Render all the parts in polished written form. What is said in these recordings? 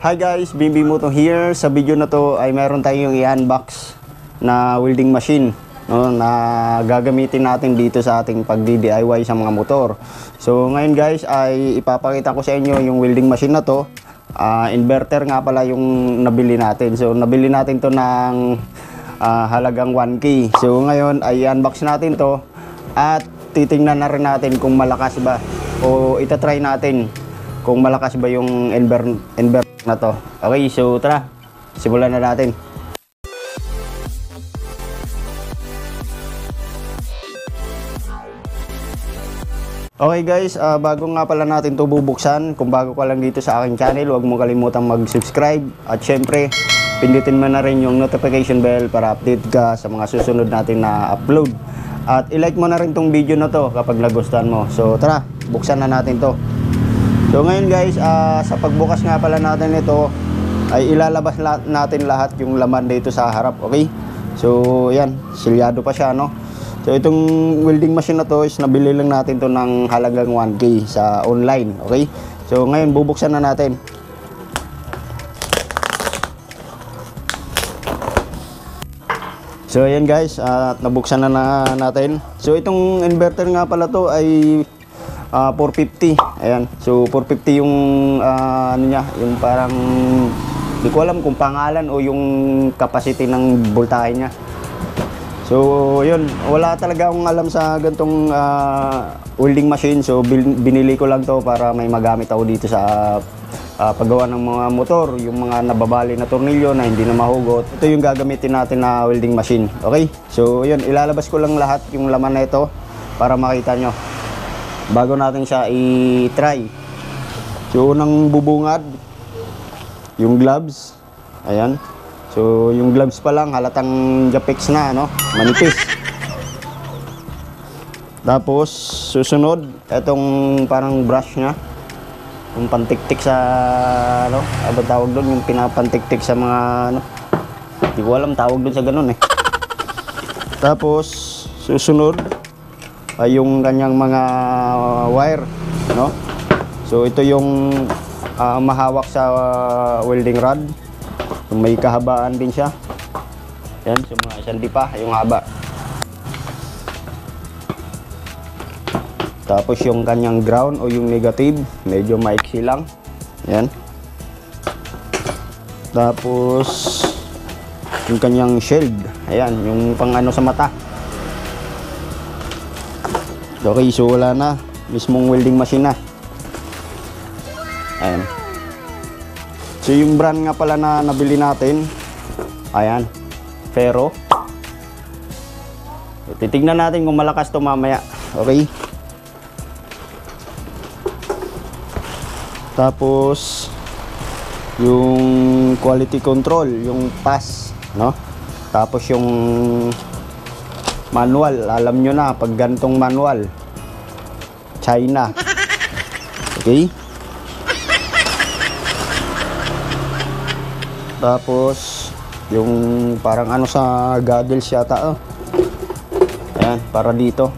Hi guys, Bimbi Moto here. Sa video na to ay meron tayong i-unbox na welding machine, no, na gagamitin natin dito sa ating pag-DIY sa mga motor. So ngayon guys ay ipapakita ko sa inyo yung welding machine na to. Inverter nga pala yung nabili natin. So nabili natin to ng halagang 1K. So ngayon ay i-unbox natin to at titingnan na rin natin kung malakas ba o itatry natin kung malakas ba yung inverter na to. Okay, so tara, simulan na natin. Okay guys, bago nga pala natin to bubuksan, kung bago ka lang dito sa aking channel, huwag mo kalimutang mag-subscribe at syempre pindutin mo na rin yung notification bell para update ka sa mga susunod natin na upload. At i-like mo na rin tong video na to kapag nagustuhan mo. So tara, buksan na natin to. So ngayon guys, sa pagbukas nga pala natin ito ay ilalabas natin lahat yung laman dito sa harap, okay? So yan, silyado pa siya, no? So itong welding machine na to is nabili lang natin to ng halagang 1K sa online, okay? So ngayon bubuksan na natin. So ayan guys, nabuksan na natin. So itong inverter nga pala to ay 450. Ayan. So 450 yung ano niya, yung parang di ko alam kung pangalan o yung capacity ng voltahe niya. So yun, wala talaga akong alam sa gantong welding machine. So binili ko lang to para may magamit ako dito sa paggawa ng mga motor, yung mga nababali na tornilyo na hindi na mahugot. Ito yung gagamitin natin na welding machine. Okay? So yun, ilalabas ko lang lahat yung laman na ito para makita nyo bago natin siya i-try. So unang bubungad yung gloves. Ayan. So yung gloves pa lang halatang Japex na, no? Manipis. Tapos susunod itong parang brush nya, yung pantiktik sa ano, ano tawag doon, yung pinapantiktik sa mga ano, hindi ko alam tawag doon sa ganun eh. Tapos susunod ay yung kanyang mga wire, no? So ito yung mahawak sa welding rod. May kahabaan din siya. Yan, so mga sandi pa yung haba. Tapos yung kanyang ground o yung negative, medyo maiksi lang. Yan. Tapos yung kanyang shield, ayan, yung pang ano sa mata. Okay, so wala na, mismong welding machine na. Ayan. So yung brand nga pala na nabili natin, ayan, Ferro. So, titignan natin kung malakas to mamaya. Okay. Tapos yung quality control, yung pass, no? Tapos yung manual, alam nyo na pag gantong manual, China. Okay. Tapos yung parang ano sa goggles yata, oh. Ayan, para dito.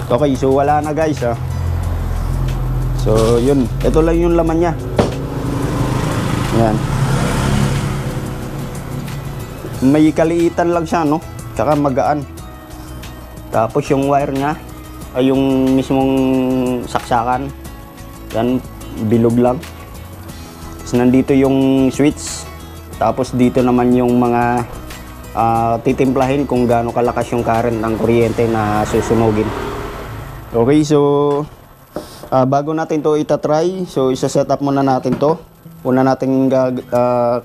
Okay, so wala na guys, ah. So yun, ito lang yung laman niya. Ayan. May kaliitan lang siya, no? Tsaka magaan. Tapos yung wire niya ay yung mismong saksakan. Yan, bilog lang. Tapos nandito yung switch. Tapos dito naman yung mga titimplahin kung gaano kalakas yung current ng kuryente na susunugin. Okay, so bago natin to itatry, so isa-set up muna natin to. Una natin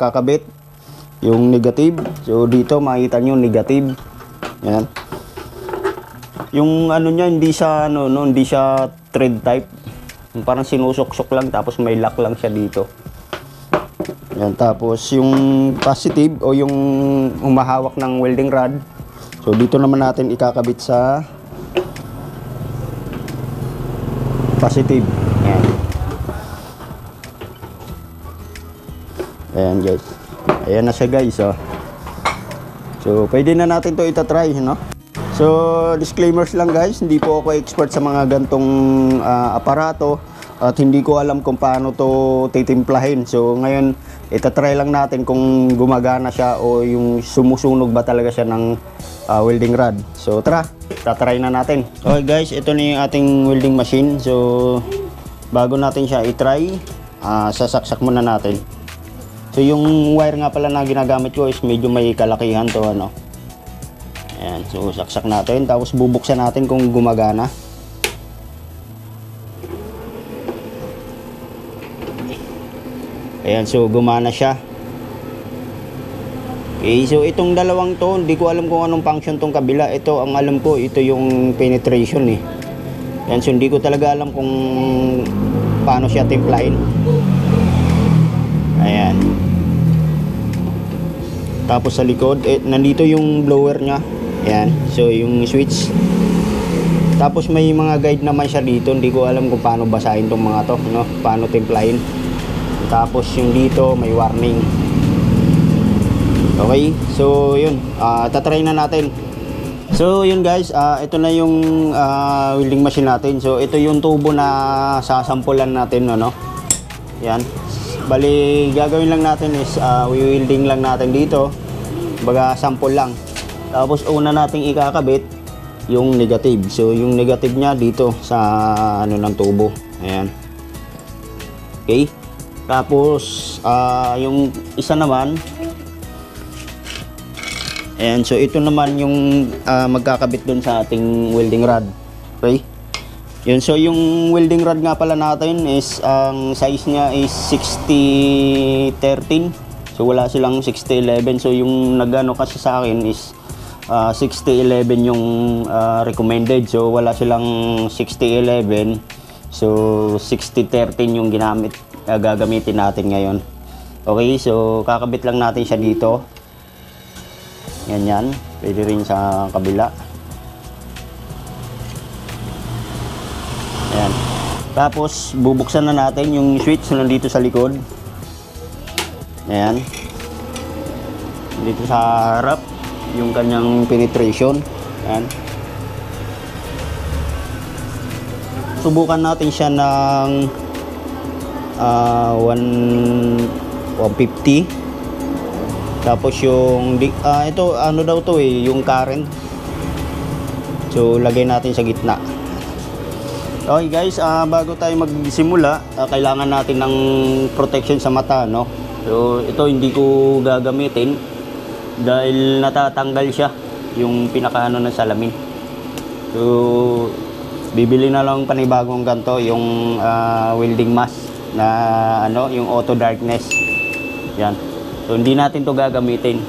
kakabit yung negative. So dito makita nyo negative. Yan. Yung ano niya, hindi siya ano, no, hindi siya thread type. Parang sinusok-sok lang tapos may lock lang siya dito. Yan, tapos yung positive o yung humahawak ng welding rod. So dito naman natin ikakabit sa positive. Yan. Ayan guys. Ayan na siya guys, oh. So pwede na natin to itatry, no? So, disclaimers lang guys, hindi po ako expert sa mga gantong aparato at hindi ko alam kung paano to titimplahin. So, ngayon, itatry lang natin kung gumagana siya o yung sumusunog ba talaga siya ng welding rod. So, tara, tatry na natin. Okay guys, ito na yung ating welding machine. So, bago natin siya itry, sasaksak muna natin. So, yung wire nga pala na ginagamit ko is medyo may kalakihan to, ano. Ayan, so saksak natin, tapos bubuksan natin kung gumagana. Ayan, so gumana siya. Okay, so itong dalawang to, hindi ko alam kung anong function tong kabila. Ito, ang alam ko, ito yung penetration eh. Ayan, so hindi ko talaga alam kung paano siya timplahin. Ayan. Tapos sa likod, nandito yung blower nya. Ayan, so yung switch. Tapos may mga guide naman siya dito. Hindi ko alam kung paano basahin tong mga to, no? Paano timplahin. Tapos yung dito may warning. Okay, so yun, tatry na natin. So yun guys, ito na yung welding machine natin. So ito yung tubo na sasampulan natin, no? Yan. Bali, gagawin lang natin is welding lang natin dito. Baga sample lang. Tapos una nating ikakabit yung negative. So yung negative niya dito sa ano ng tubo. Ayan. Okay. Tapos yung isa naman, ayan, so ito naman yung magkakabit dun sa ating welding rod. Okay. Yun, so yung welding rod nga pala natin is ang size niya is 60-13. So wala silang 60-11. So yung nagano kasi sa akin is 60-11 yung recommended. So wala silang 60-11. So 60-13 yung gagamitin natin ngayon. Okay, so kakabit lang natin siya dito. Yan. Pwede rin sa kabila. Ayan. Tapos bubuksan na natin yung switch na nandito sa likod. Ayan. Dito sa harap yung kanyang penetration. Ayan. Subukan natin siya ng 150. Tapos yung ito ano daw to eh, yung current. So lagay natin sa gitna. Okay guys, bago tayo magsimula, kailangan natin ng protection sa mata, no? So ito hindi ko gagamitin dahil natatanggal siya yung pinakaano ng salamin. So bibili na lang panibagong ganto, yung welding mask na ano, yung auto darkness. Yan. So hindi natin to gagamitin.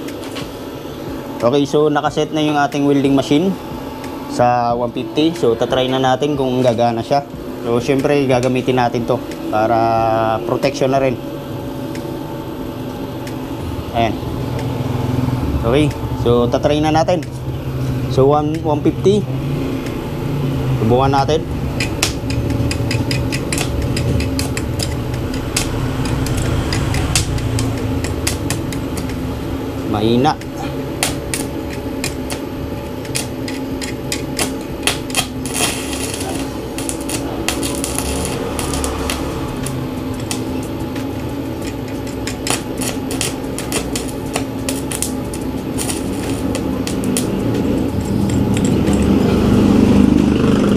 Okay, so nakaset na yung ating welding machine sa 150. So tatry na natin kung gagana siya. So syempre gagamitin natin to para protection na rin. Ayan. Okay, so tatry na natin. So 150. Subukan natin. Mahina.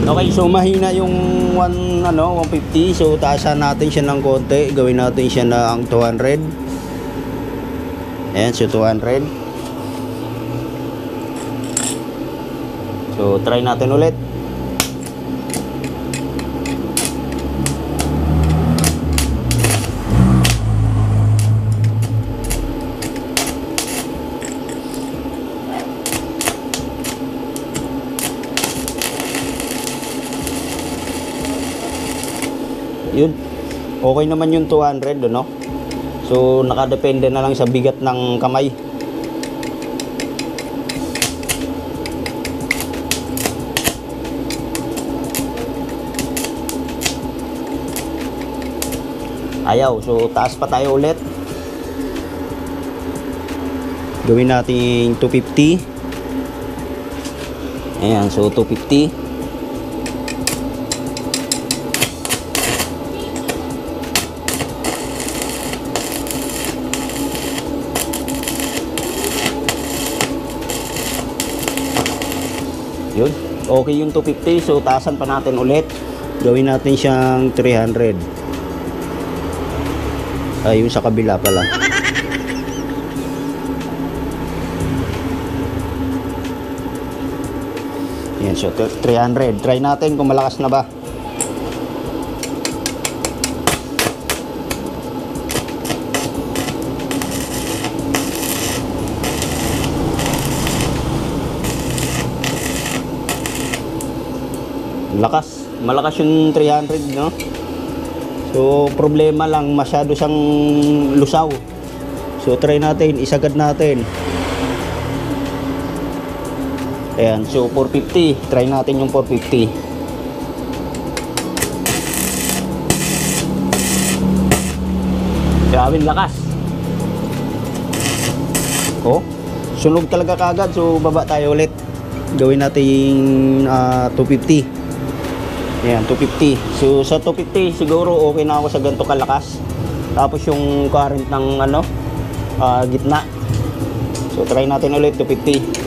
Okay, so mahina yung 150. So taasan natin siya ng konti. Gawin natin siya ng 200. Ayan, so 200. So try natin ulit. Yun, okay naman yung 200, no? So nakadepende na lang sa bigat ng kamay. Ayaw, so taas pa tayo ulit. Gawin natin 250. Ayan, so 250. Yun, okay yung 250. So taasan pa natin ulit. Gawin natin siyang 300. Ay, yung sa kabila pala. Yan, so 300. Try natin kung malakas na ba. Malakas yung 300, no? So problema lang, masyado siyang lusaw. So try natin, isagad natin. Ayan, so 450. Try natin yung 450. Grabe lakas. Oh, sunog talaga kagad. So baba tayo ulit. Gawin natin 250. Ayan, 250. So sa 250 siguro okay na ako sa ganito kalakas. Tapos yung current ng gitna. So try natin ulit 250.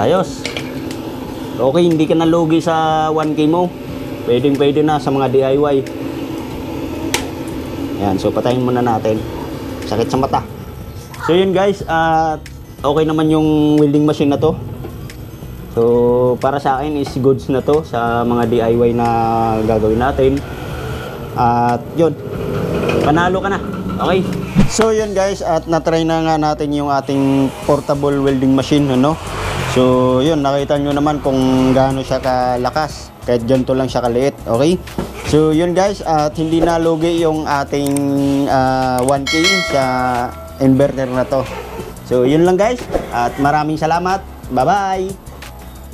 Ayos. Okay, hindi ka nalugi sa 1K mo. Pwede na sa mga DIY. Yan, so patayin muna natin. Sakit sa mata. So yun guys, okay naman yung welding machine na to. So para sa akin is goods na to sa mga DIY na gagawin natin. At yun, panalo ka na. Okay. So yun guys, at na-try na nga natin yung ating portable welding machine, ano? So yun, nakita nyo naman kung gaano siya kalakas. Kahit ganito lang siya kaliit. Okay. So yun guys, at hindi nalugi yung ating 1K sa inverter na to. So yun lang guys, at maraming salamat. Bye bye.